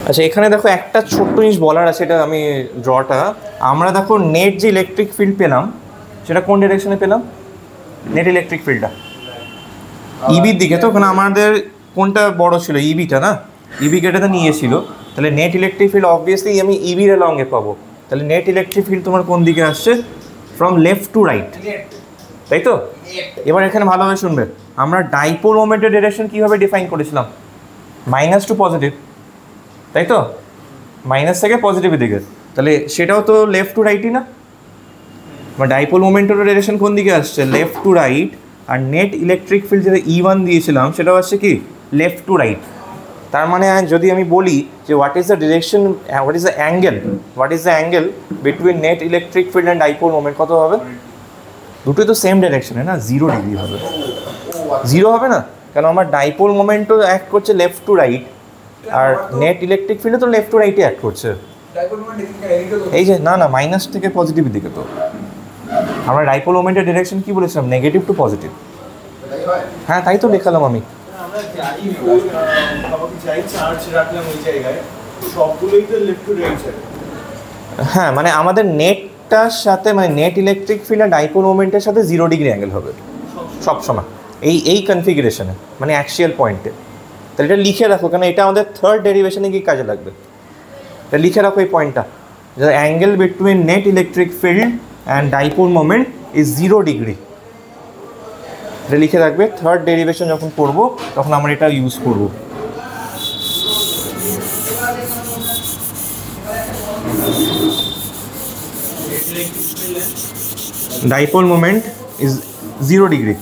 আচ্ছা এখানে দেখো একটা ছোট্ট জিনিস বলার আছে, এটা আমি ড্রটা আমরা দেখো নেট যে ইলেকট্রিক ফিল্ড পেলাম সেটা কোন ডিরেকশনে পেলাম? নেট ইলেকট্রিক ফিল্ডটা ইবির দিকে, তো ওখানে আমাদের কোনটা বড় ছিল? ইবিটা না, ইবি কেটে নিয়ে ছিল, তাহলে নেট ইলেকট্রিক ফিল্ড অবভিয়াসলি আমি ইবির অ্যালংয়ে পাবো। তাহলে নেট ইলেকট্রিক ফিল্ড তোমার কোন দিকে আসছে? ফ্রম লেফট টু রাইট, তাই তো? এবার এখানে ভালোভাবে শুনবে, আমরা ডাইপোল মোমেন্টের ডিরেকশন কীভাবে ডিফাইন করেছিলাম? মাইনাস টু পজিটিভ, তাই তো? মাইনাস থেকে পজিটিভের দিকে, তাহলে সেটাও তো লেফট টু রাইটই না? বা ডাইপোল মোমেন্টের ডিরেকশন কোন দিকে আসছে? Left to right. আর নেট ইলেকট্রিক ফিল্ড যেটা E1 দিয়েছিলাম সেটাও আসছে কি লেফট টু রাইট। তার মানে যদি আমি বলি যে what is the direction, what is the angle between net electric field and dipole moment, কত হবে? দুটোই তো সেম ডিরেকশনে না, 0 ডিগ্রি হবে। 0 হবে না, কারণ আমার ডাইপোল মোমেন্টও অ্যাক্ট করছে লেফট টু রাইট, আর নেট ইলেকট্রিক ফিল্ডে তো লেফট টু রাইটে অ্যাক্ট করছে। এই যে না মাইনাস থেকে পজিটিভের দিকে, তো আমরা ডাইপোল মোমেন্টের ডিরেকশন কি বলেছিলাম? Negative to positive. হ্যাঁ তাই তো লেখালাম আমি। হ্যাঁ মানে আমাদের নেটটার সাথে, মানে নেট ইলেকট্রিক ফিল্ড আর ডাইপোল মোমেন্টের সাথে 0 ডিগ্রি অ্যাঙ্গেল হবে সবসময় এই কনফিগারেশনে, মানে অ্যাক্সিয়াল পয়েন্টে। তাহলে এটা লিখে রাখো, কারণ এটা আমাদের থার্ড ডেরিভেশনে গিয়ে কাজে লাগবে। এটা লিখে রাখো এই পয়েন্টটা, যে angle between net electric field and dipole moment is 0 degree. এটা লিখে রাখবে, থার্ড ডেরিভেশন যখন করব তখন আমরা এটা ইউজ করব। ডাইপোল মোমেন্ট ইজ 0 ডিগ্রি,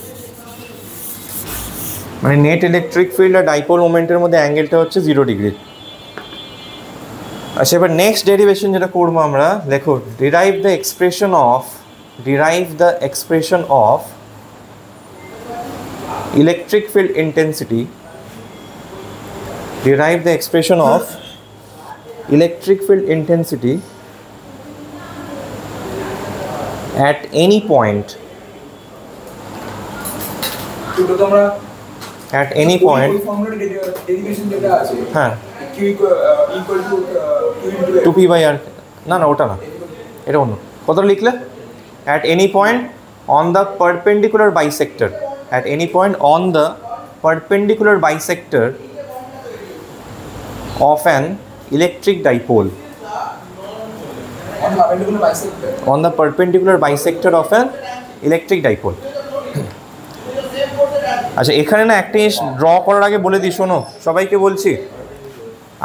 মানে নেট ইলেকট্রিক ফিল্ড আর ডাইপোল মোমেন্টের মধ্যে অ্যাঙ্গেলটা হচ্ছে 0 ডিগ্রি। আচ্ছা এবার নেক্সট ডেরিভেশন যেটা করবো আমরা, দেখো derive the expression of electric field intensity, derive the expression of electric field intensity at any point, at any point, হ্যাঁ Q equal to Q 2p by r, না ওটা না, এটা অন্য। কত লিখলে? at any point on the perpendicular bisector, at any point on the perpendicular bisector of an electric dipole, on the perpendicular bisector of an electric dipole. আচ্ছা এখানে না একটা জিনিস ড্র করার আগে বলে দিই, শোনো সবাইকে বলছি,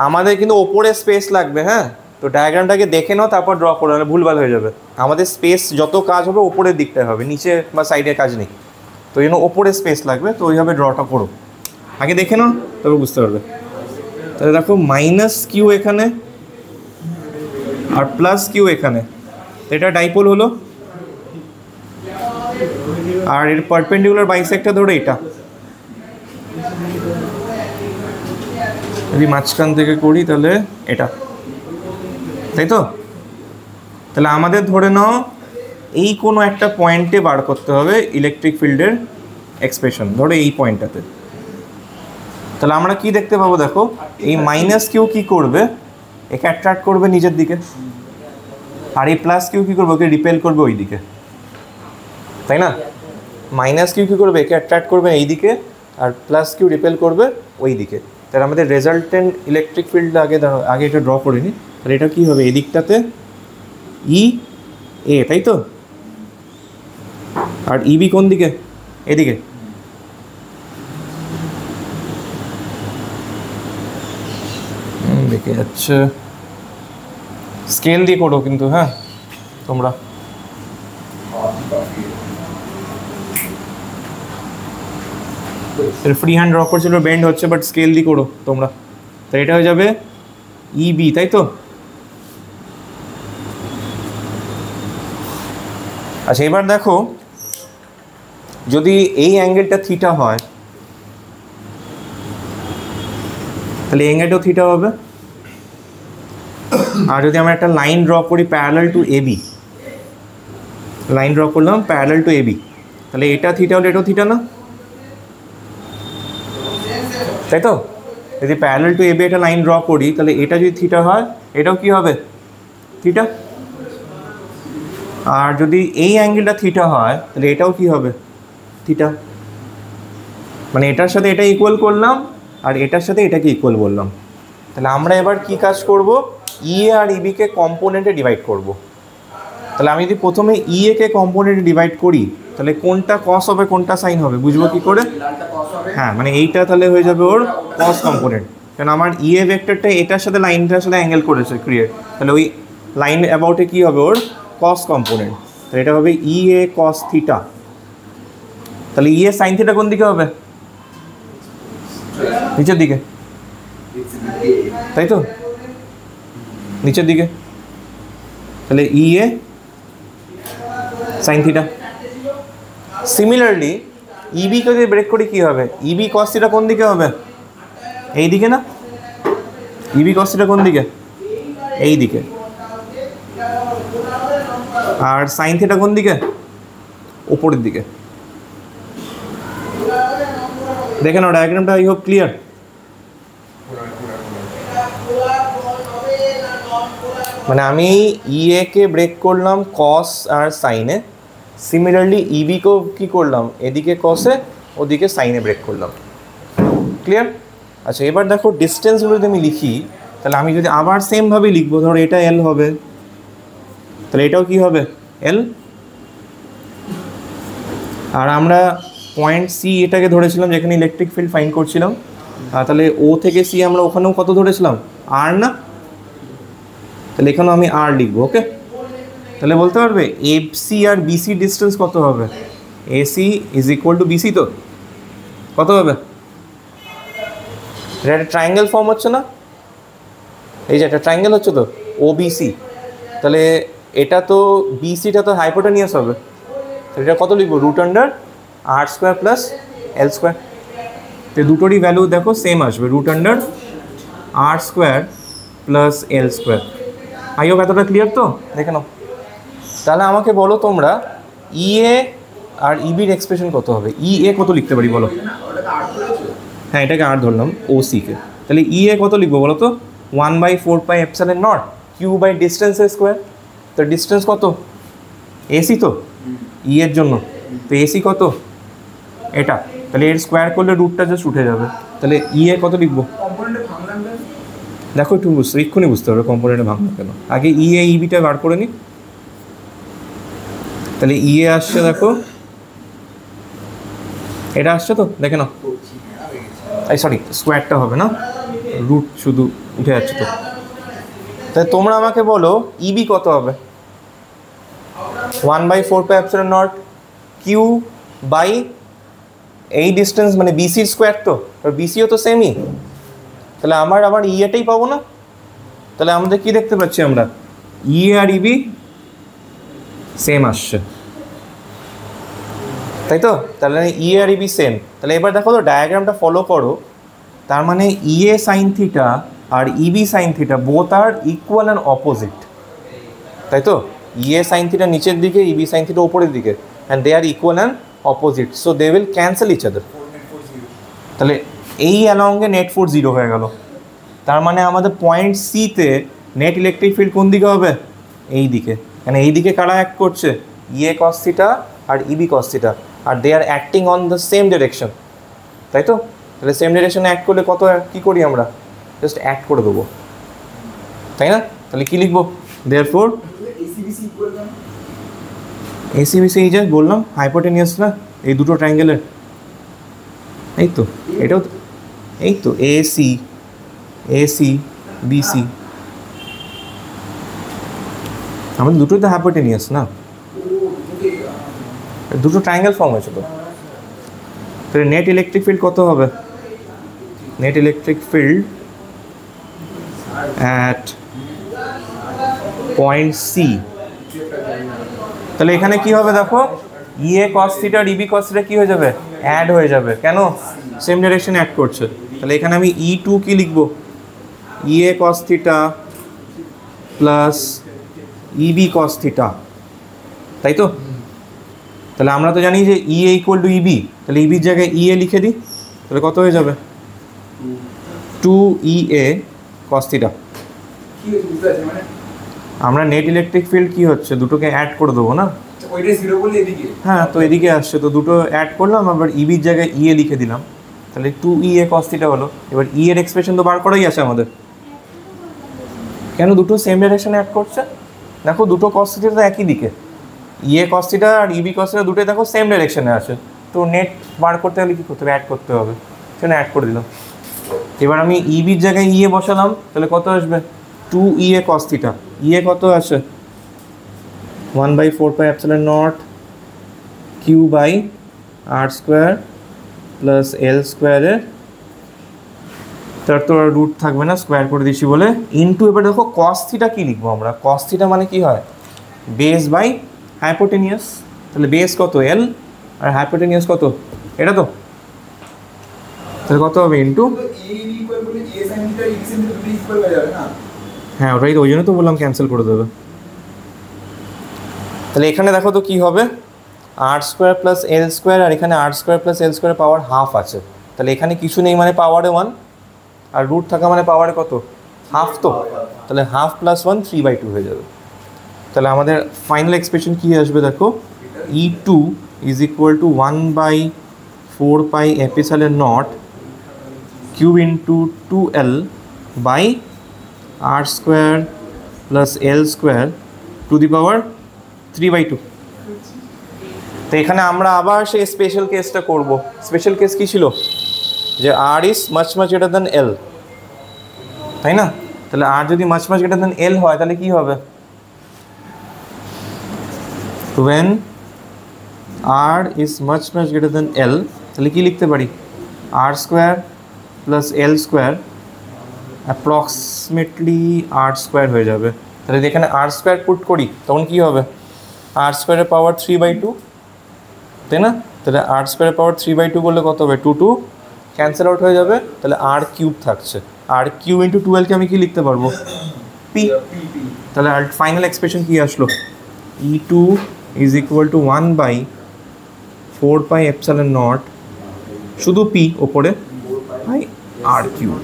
আমাদের কিন্তু ওপরে স্পেস লাগবে। হ্যাঁ, তো ডায়াগ্রামটাকে দেখে নাও, তারপর ড্র করো, নাহলে ভুলভাল হয়ে যাবে। আমাদের স্পেস যত কাজ হবে ওপরের দিকটায় হবে, নিচে বা সাইডে কাজ নেই। তো এই জন্য ওপরে স্পেস লাগবে, তো ওইভাবে ড্রটা করো। আগে দেখে নাও, তবে বুঝতে পারবে। তাহলে দেখো মাইনাস কিউ এখানে আর প্লাস কিউ এখানে, এটা ডাইপোল হলো। আর এর পারপেন্ডিকুলার বাইসেক্টর ধরো এটা, যদি মাঝখান থেকে করি তাহলে এটা, তাই তো? তাহলে আমাদের ধরে নাও এই কোনো একটা পয়েন্টে বার করতে হবে ইলেকট্রিক ফিল্ডের এক্সপ্রেশন, ধরো এই পয়েন্টটাতে। তাহলে আমরা কি দেখতে পাবো? দেখো এই মাইনাস কিউ কী করবে? একে অ্যাট্রাক্ট করবে নিজের দিকে, আর এই প্লাস কিউ কী করবে? ওকে রিপেল করবে ওই দিকে, তাই না? মাইনাস কিউ কী করবে? একে অ্যাট্রাক্ট করবে এই দিকে, আর প্লাস কিউ রিপেল করবে ওই দিকে। তাহলে আমাদের রেজাল্টেন্ট ইলেকট্রিক ফিল্ড আগে এটা ড্র করে নিই। তাহলে এটা কী হবে? এই দিকটাতে ই এ, তাই তো? আর ইবি কোন দিকে? এদিকে। দেখে যাচ্ছে, স্কেল দিয়ে করো কিন্তু, হ্যাঁ তোমরা। ফ্রি হ্যান্ড ড্র করছিল, বেন্ড হচ্ছে, বাট স্কেল দিয়ে করো তোমরা। তো এটা হয়ে যাবে ইবি, তাই তো? আচ্ছা এবার দেখো, যদি এই অ্যাঙ্গেলটা থিটা হয়, তাহলে এই অ্যাঙ্গেলটাও থিটা হবে। আর যদি আমরা একটা লাইন ড্র করি parallel to AB, line draw করলাম প্যারালাল টু এবি, তাহলে এটা থিটা হলে এটাও থিটা না, তাই তো? যদি প্যারালাল টু এবি একটা লাইন ড্র করি তাহলে এটা যদি থিটা হয় এটাও কি হবে থিটা, আর যদি এই অ্যাঙ্গেলটা থিটা হয় তাহলে এটাও কি হবে থিটা। মানে এটার সাথে এটা ইকুয়াল করলাম আর এটার সাথে এটাকে ইকুয়াল বললাম। তাহলে আমরা এবার কি কাজ করব, ইএ আর ইবিকে কম্পোনেন্টে ডিভাইড করব। তাহলে আমি যদি প্রথমে ইএ কে কম্পোনেন্টে ডিভাইড করি তাহলে কোনটা কস হবে কোনটা সাইন হবে বুঝবো কি করে? হ্যাঁ, মানে এইটা তাহলে হয়ে যাবে ওর কস কম্পোনেন্ট, কারণ আমার ইএ ভেক্টরটা এটার সাথে লাইনটার সাথে অ্যাঙ্গেল করেছে ক্রিয়েট, তাহলে ওই লাইন অ্যাবাউটে কী হবে ওর কস কম্পোনেন্ট। তাহলে এটা হবে ইএ কস থিটা। তাহলে ইএ সাইন থিটা কোন দিকে হবে? নিচের দিকে, তাই তো, নিচের দিকে। তাহলে ইএ সাইন থিটা। সিমিলারলি ইবিকে যদি ব্রেক করি কী হবে? ইবি কস থিটা কোন দিকে হবে? এই দিকে না? ইবি কস থিটা কোন দিকে? এই দিকে। আর সাইন থিটা কোন দিকে? উপরের দিকে। দেখে নাও ডায়াগ্রামটা, আই হোপ ক্লিয়ার। মানে আমি ইএ কে ব্রেক করলাম কস আর সাইনে, সিমিলারলি ইবিকেও কী করলাম এদিকে কসে ওদিকে সাইনে ব্রেক করলাম। ক্লিয়ার? আচ্ছা, এবার দেখো ডিস্টেন্সগুলো যদি আমি লিখি তাহলে আমি যদি আবার সেমভাবেই লিখবো, ধরো এটা এল হবে তাহলে এটাও কি হবে এল। আর আমরা পয়েন্ট সি এটাকে ধরেছিলাম যেখানে ইলেকট্রিক ফিল্ড ফাইন্ড করছিলাম, তাহলে ও থেকে সি আমরা ওখানেও কত ধরেছিলাম আর না, তাহলে এখানেও আমি আর লিখবো। ওকে, তাহলে বলতে পারবে এফসি আর বিসি ডিস্টেন্স কত হবে? AC is equal to BC, তো কত হবে? এটা একটা ট্রায়াঙ্গেল ফর্ম হচ্ছে না, এই যে একটা ট্রায়াঙ্গেল হচ্ছে তো ও বিসি, তাহলে এটা তো বিসিটা তো হাইপোটেনিয়াস হবে, তাহলে এটা কত লিখবো? Root under R square plus L square. তো দুটোরই ভ্যালু দেখো সেম আসবে, root under R square plus L square. I hope এতটা ক্লিয়ার তো? দেখে নাও। তাহলে আমাকে বলো তোমরা ইএ আর ইবির এক্সপ্রেশন কত হবে? ইএ কত লিখতে পারি বলো? হ্যাঁ, এটাকে আর ধরলাম ও সিকে। তাহলে ইএ কত লিখবো বলো তো? 1/4πε0 কিউ বাই ডিস্টেন্স স্কোয়ার। তো ডিস্টেন্স কত? এসি তো ই এর জন্য, তো এসি কত? এটা। তাহলে এর স্কোয়ার করলে রুটটা জাস্ট উঠে যাবে। তাহলে ইএ কত লিখবো? দেখো একটু এক্ষুনি বুঝতে পারবে কম্পোনেন্টে ভাঙলো কেন। আগে ইএ ইবিটা বার করে নিই। তাহলে ইএ আসছে, দেখো এটা আসছে তো, দেখে নাও। এই সরি, স্কোয়ারটা হবে না, রুট শুধু উঠে যাচ্ছে তো। তাহলে তোমরা আমাকে বলো ইবি কত হবে? 1/4πε0 কিউ বাই এই ডিস্টেন্স মানে বিসির স্কোয়ার, তো বিসিও তো সেমই। তাহলে আবার ইএটাই পাবো না? তাহলে আমাদের কি দেখতে পাচ্ছি আমরা? ইএ আর ইবি সেম আসছে, তাই তো? তাহলে ইএ আর ইবি সেম। তাহলে এবার দেখো তো ডায়াগ্রামটা ফলো করো। তার মানে ইএ সাইন থিটা আর EB sine theta both are equal and opposite, তাই তো? ইএ সাইন থিটা নিচের দিকে, ইবি সাইন থিটা উপরের দিকে, and they are equal and opposite, so they will cancel each other. তাহলে এই অ্যালংয়ে নেট ফোর্স 0 হয়ে গেল। তার মানে আমাদের পয়েন্ট সিতে নেট ইলেকট্রিক ফিল্ড কোন দিকে হবে? এই দিকে। মানে এই দিকে কারা অ্যাক্ট করছে? ইএ কস থিটা আর ইবি কস থিটা, আর they are acting on the same direction, তাই তো? তাহলে সেম ডিরেকশনে অ্যাক্ট করলে কত কী করি আমরা? জাস্ট অ্যাক্ট করে দেবো, তাই না? তাহলে কী লিখবো? দেয়ারফোর এসিবিসি, এই যে বললাম হাইপোটেনিয়াস না এই দুটো ট্রায়াঙ্গেলের, এই তো এটাও, এই তো এসি এসি বিসি, আমাদের দুটোই তো হাইপোটেনিয়াস না, দুটো ট্রায়াঙ্গেল ফর্ম হয়েছে তো। তাহলে নেট ইলেকট্রিক ফিল্ড কত হবে? Net electric field at point C. তাহলে এখানে কি হবে দেখো, ইএ কস থিটা আর ইবি কস থিটা কী হয়ে যাবে? অ্যাড হয়ে যাবে। কেন? সেম ডিরেকশনে অ্যাড করছে। তাহলে এখানে আমি ই2 কি লিখবো? EA cos theta plus EB cos theta, তাই তো? তাহলে আমরা তো জানি যে ইএ ইকুয়াল টু ইবি, তাহলে ইবির জায়গায় ইএ লিখে দিই, তাহলে কত হয়ে যাবে? 2 2EA cos থিটা। কি হচ্ছে বুঝতে পারছি মানে আমরা নেট ইলেকট্রিক ফিল্ড কি হচ্ছে দুটোকে অ্যাড করে দেবো না? ওইটা 0 বললে এদিকে হ্যাঁ, তো এদিকে আসছে, তো দুটো অ্যাড করলাম, আবার ইবির জায়গায় ইএ লিখে দিলাম, তাহলে 2EA cos থিটা হলো। এবার ই এর এক্সপ্রেশন তো বার করাই আছে আমাদের। কেন দুটো সেম ডাইরেকশনে অ্যাড করছে? দেখো দুটো cos থিটা তো একই দিকে, ইএ cos থিটা আর ইবি cos থিটা দুটোই দেখো সেম ডাইরেকশনে আছে, তো নেট বার করতে হলে কী করতে হবে? অ্যাড করতে হবে, সেখানে অ্যাড করে দিলাম। এবার আমি ইবির জায়গায় ইএ বসালাম, তাহলে কত আসবে? 2EA cos theta. ইএ কত আছে? 1/4 pi epsilon naught q by r square plus L স্কোয়ারের, তার তো রুট থাকবে না, স্কোয়ার করে দিচ্ছি বলে, ইনটু এবার দেখো cos থিটা কী লিখবো আমরা? cos থিটা মানে কি হয়? বেস বাই হাইপোটেনিয়াস, তাহলে বেস কত? এল, আর হাইপোটেনিয়াস কত? এটা তো, তাহলে কত হবে? ইনটু, এ ইকুয়াল বলে এ sin থিটা ই sin থিটা দুটো ইকুয়াল হয়ে যাবে না? হ্যাঁ ওটাই তো, ওই জন্য তো বললাম ক্যান্সেল করে দেবে। তাহলে এখানে দেখো তো কী হবে? আর স্কোয়ার প্লাস এল স্কোয়ার, আর এখানে আর square plus L square power half আছে, তাহলে এখানে কিছু নেই মানে পাওয়ারে 1, আর রুট থাকা মানে পাওয়ারে কত? হাফ তো, তাহলে হাফ প্লাস 1 3/2 হয়ে যাবে। তাহলে আমাদের ফাইনাল এক্সপ্রেশন কী আসবে দেখো? E2 is equal to 1/4 pi epsilon naught cube into 2L by r square plus L square to the power 3/2। তো এখানে আমরা আবার সেই স্পেশাল কেসটা করব। স্পেশাল কেস কী ছিল? যে আর ইজ মাচ গ্রেটার দ্যান এল, তাই না? তাহলে আর যদি মাচ গ্রেটার দ্যান এল হয় তাহলে কী হবে? when r is much greater than l, তাহলে কি লিখতে পারি? আর square plus L square approximately আর স্কোয়ার হয়ে যাবে। তাহলে যেখানে আর স্কোয়ার পুট করি তখন কী হবে? আর স্কোয়ারের পাওয়ার 3/2, তাই না? তাহলে আর স্কোয়ারের পাওয়ার 3/2 করলে কত হবে? 2 ক্যান্সেল আউট হয়ে যাবে, তাহলে আর কিউব থাকছে। আর কিউব ইন্টু 12কে আমি কি লিখতে পারবো? পি। তাহলে আর ফাইনাল এক্সপ্রেশন কী আসলো? E2 is equal to 1/4 pi epsilon not, শুধু পি ওপরে, বাই আর কিউব।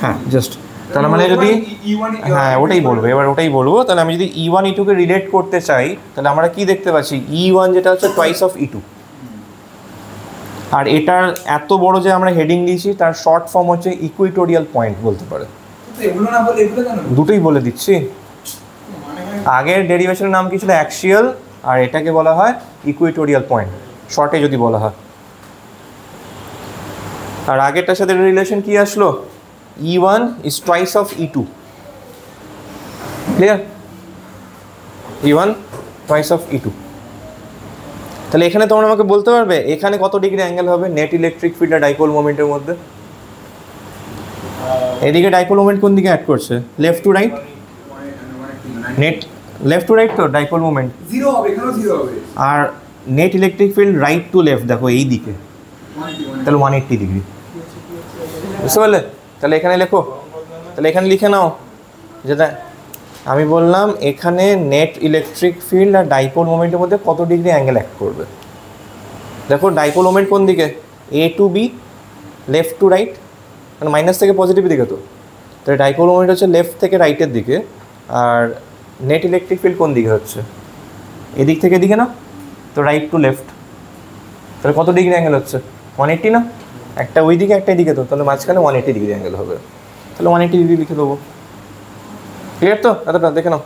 হ্যাঁ জাস্ট, তাহলে মানে যদি, হ্যাঁ ওটাই বলবো, এবার ওটাই বলবো। তাহলে আমি যদি E1 E2কে রিলেট করতে চাই তাহলে আমরা কি দেখতে পাচ্ছি? E1 যেটা হচ্ছে টুয়াইস অফ E2, আর এটার এত বড় যে আমরা হেডিং দিয়েছি তার শর্ট ফর্ম হচ্ছে ইকুইটোরিয়াল পয়েন্ট বলতে পারে। দুটোই বলে দিচ্ছি। আগের ডেরিভেশনের নাম কি ছিল? অ্যাক্সিয়াল, আর এটাকে বলা হয় ইকুইটোরিয়াল পয়েন্ট, শর্টে যদি বলা হয়। আর আগেরটার সাথে রিলেশন কি আসলো? E1 is twice of E2, clear? E1 twice of E2। তাহলে এখানে তোমরা আমাকে বলতে পারবে এখানে কত ডিগ্রি অ্যাঙ্গেল হবে নেট ইলেকট্রিক ফিল্ড আর ডাইপোল মোমেন্টের মধ্যে? এদিকে ডাইপোল মোমেন্ট কোন দিকে অ্যাড করছে? Left to right. Net left to right তো ডাইপোল মোমেন্ট 0 হবে, এখানেও 0 হবে। আর net electric field right to left, দেখো এই দিকে, তাহলে 180 ডিগ্রি। বুঝতে পারলে? তাহলে এখানে লেখো, তাহলে এখানে লিখে নাও যেটা আমি বললাম, এখানে নেট ইলেকট্রিক ফিল্ড আর ডাইপোল মোমেন্টের মধ্যে কত ডিগ্রি অ্যাঙ্গেল অ্যাক্ট করবে। দেখো ডাইপোল মোমেন্ট কোন দিকে? A to B, left to right, মানে মাইনাস থেকে পজিটিভ দিকে তো, তাহলে ডাইপোল মোমেন্ট হচ্ছে লেফট থেকে রাইটের দিকে, আর নেট ইলেকট্রিক ফিল্ড কোন দিকে হচ্ছে? এদিক থেকে এদিকে না, তো রাইট টু লেফট, তাহলে কত ডিগ্রি অ্যাঙ্গেল হচ্ছে? 180 না? একটা ওই দিকে একটা এদিকে তো, তাহলে মাঝখানে 180 ডিগ্রি অ্যাঙ্গেল হবে, তাহলে 180 ডিগ্রি লিখে দেবো। ক্লিয়ার তো? এতটা দেখে নাও।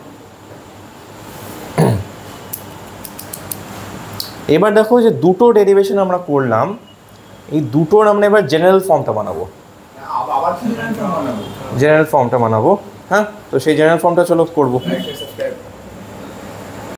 এবার দেখো যে দুটো ডেরিভেশন আমরা করলাম, এই দুটোর আমরা এবার জেনারেল ফর্মটা বানাবো। জেনারেল ফর্মটা বানাবো, হ্যাঁ? তো সেই জেনারেল ফর্মটা চলো করবো।